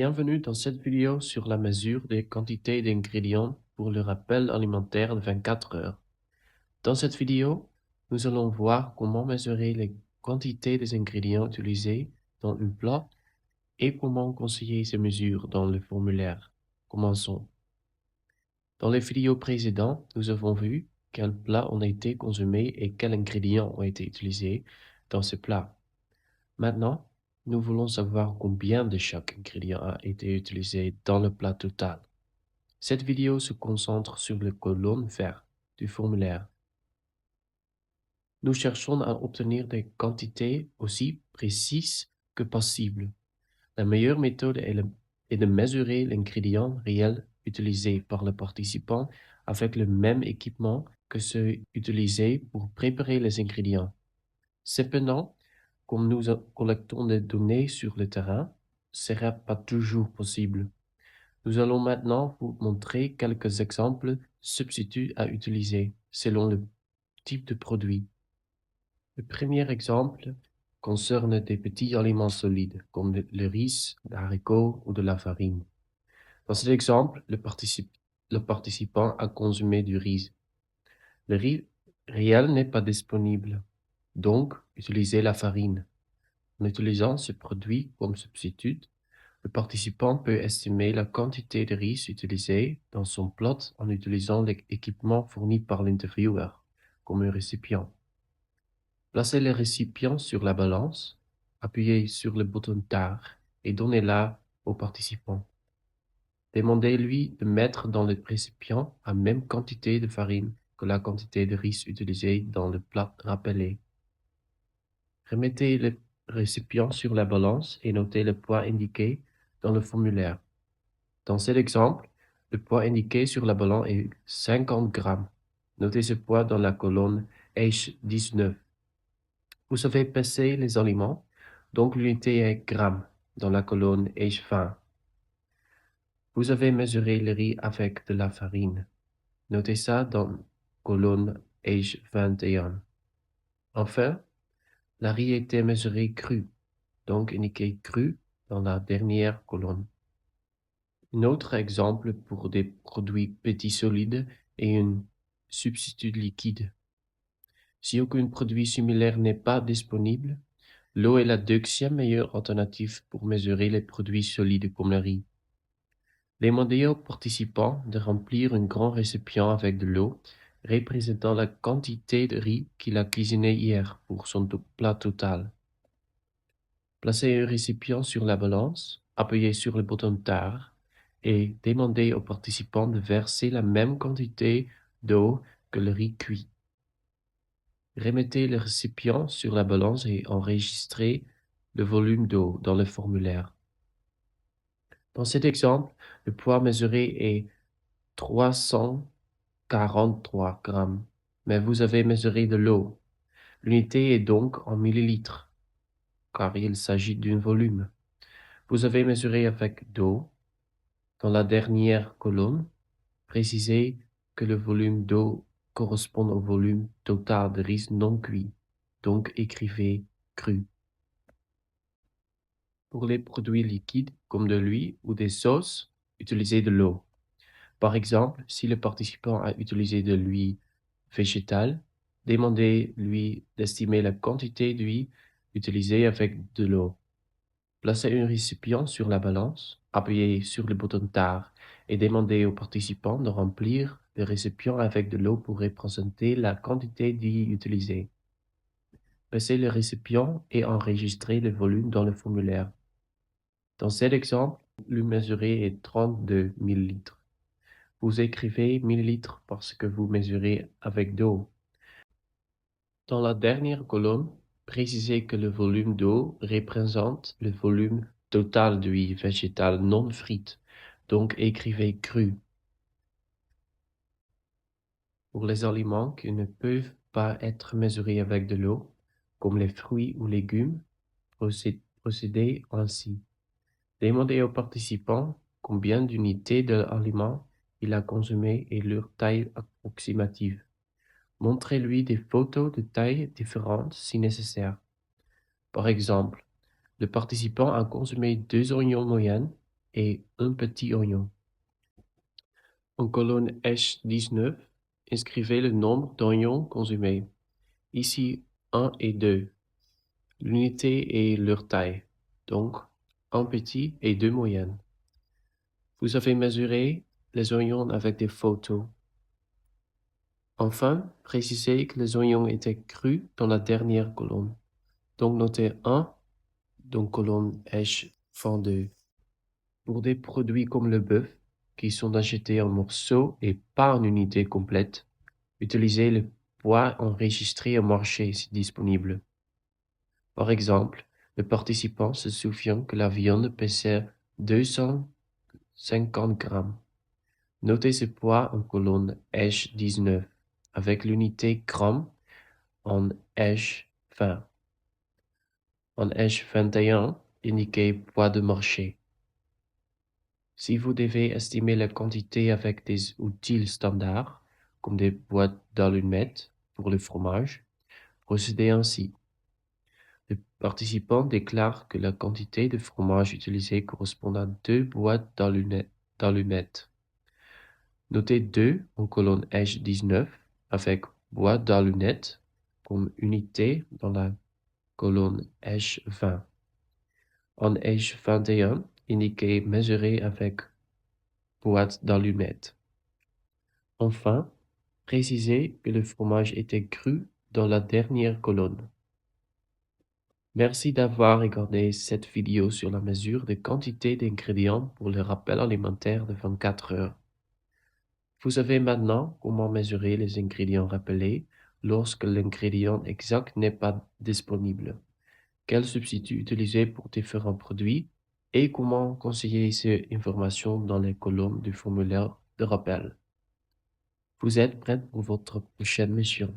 Bienvenue dans cette vidéo sur la mesure des quantités d'ingrédients pour le rappel alimentaire de 24 heures. Dans cette vidéo, nous allons voir comment mesurer les quantités des ingrédients utilisés dans un plat et comment conseiller ces mesures dans le formulaire. Commençons. Dans les vidéos précédentes, nous avons vu quels plats ont été consommés et quels ingrédients ont été utilisés dans ce plat. Maintenant, nous voulons savoir combien de chaque ingrédient a été utilisé dans le plat total. Cette vidéo se concentre sur la colonne verte du formulaire. Nous cherchons à obtenir des quantités aussi précises que possible. La meilleure méthode est de mesurer l'ingrédient réel utilisé par le participant avec le même équipement que ceux utilisés pour préparer les ingrédients. Cependant, comme nous collectons des données sur le terrain, ce sera pas toujours possible. Nous allons maintenant vous montrer quelques exemples de substituts à utiliser selon le type de produit. Le premier exemple concerne des petits aliments solides comme le riz, l'haricot ou de la farine. Dans cet exemple, le participant a consommé du riz. Le riz réel n'est pas disponible, donc utilisez la farine. En utilisant ce produit comme substitut, le participant peut estimer la quantité de riz utilisée dans son plat en utilisant l'équipement fourni par l'intervieweur, comme un récipient. Placez le récipient sur la balance, appuyez sur le bouton Tard et donnez-la au participant. Demandez-lui de mettre dans le récipient la même quantité de farine que la quantité de riz utilisée dans le plat rappelé. Remettez le récipient sur la balance et notez le poids indiqué dans le formulaire. Dans cet exemple, le poids indiqué sur la balance est 50 grammes. Notez ce poids dans la colonne H19. Vous savez peser les aliments, donc l'unité est grammes dans la colonne H20. Vous avez mesuré le riz avec de la farine. Notez ça dans la colonne H21. Enfin, la riz était mesuré cru, donc indiqué cru dans la dernière colonne. Un autre exemple pour des produits petits solides est un substitut liquide. Si aucun produit similaire n'est pas disponible, l'eau est la deuxième meilleure alternative pour mesurer les produits solides comme le riz. Demandez aux participants de remplir un grand récipient avec de l'eau, représentant la quantité de riz qu'il a cuisiné hier pour son plat total. Placez un récipient sur la balance, appuyez sur le bouton Tard et demandez aux participants de verser la même quantité d'eau que le riz cuit. Remettez le récipient sur la balance et enregistrez le volume d'eau dans le formulaire. Dans cet exemple, le poids mesuré est 343 grammes, mais vous avez mesuré de l'eau. L'unité est donc en millilitres, car il s'agit d'un volume. Vous avez mesuré avec d'eau. Dans la dernière colonne, précisez que le volume d'eau correspond au volume total de riz non cuit, donc écrivez cru. Pour les produits liquides comme de l'huile ou des sauces, utilisez de l'eau. Par exemple, si le participant a utilisé de l'huile végétale, demandez-lui d'estimer la quantité d'huile utilisée avec de l'eau. Placez un récipient sur la balance, appuyez sur le bouton Tard et demandez aux participants de remplir le récipient avec de l'eau pour représenter la quantité d'huile utilisée. Placez le récipient et enregistrez le volume dans le formulaire. Dans cet exemple, le mesuré est 32 ml. Vous écrivez millilitres parce que vous mesurez avec d'eau. Dans la dernière colonne, précisez que le volume d'eau représente le volume total d'huile végétale non frite, donc écrivez cru. Pour les aliments qui ne peuvent pas être mesurés avec de l'eau, comme les fruits ou légumes, procédez ainsi. Demandez aux participants combien d'unités de l'aliment il a consommé et leur taille approximative. Montrez-lui des photos de tailles différentes si nécessaire. Par exemple, le participant a consommé 2 oignons moyens et un petit oignon. En colonne H19, inscrivez le nombre d'oignons consumés. Ici 1 et 2. L'unité est leur taille, donc un petit et deux moyennes. Vous avez mesuré les oignons avec des photos. Enfin, précisez que les oignons étaient crus dans la dernière colonne. Donc notez 1 dans colonne H22. Pour des produits comme le bœuf, qui sont achetés en morceaux et pas en unité complète, utilisez le poids enregistré au marché si disponible. Par exemple, le participant se souvient que la viande pesait 250 grammes. Notez ce poids en colonne H19 avec l'unité gramme en H20. En H21, indiquez poids de marché. Si vous devez estimer la quantité avec des outils standards, comme des boîtes d'allumettes pour le fromage, procédez ainsi. Le participant déclare que la quantité de fromage utilisée correspond à 2 boîtes d'allumettes. Notez 2 en colonne H19 avec boîte d'allumettes comme unité dans la colonne H20. En H21, indiquez mesurer avec boîte d'allumettes. Enfin, précisez que le fromage était cru dans la dernière colonne. Merci d'avoir regardé cette vidéo sur la mesure de quantité d'ingrédients pour le rappel alimentaire de 24 heures. Vous savez maintenant comment mesurer les ingrédients rappelés lorsque l'ingrédient exact n'est pas disponible, quel substitut utiliser pour différents produits et comment conseiller ces informations dans les colonnes du formulaire de rappel. Vous êtes prête pour votre prochaine mission.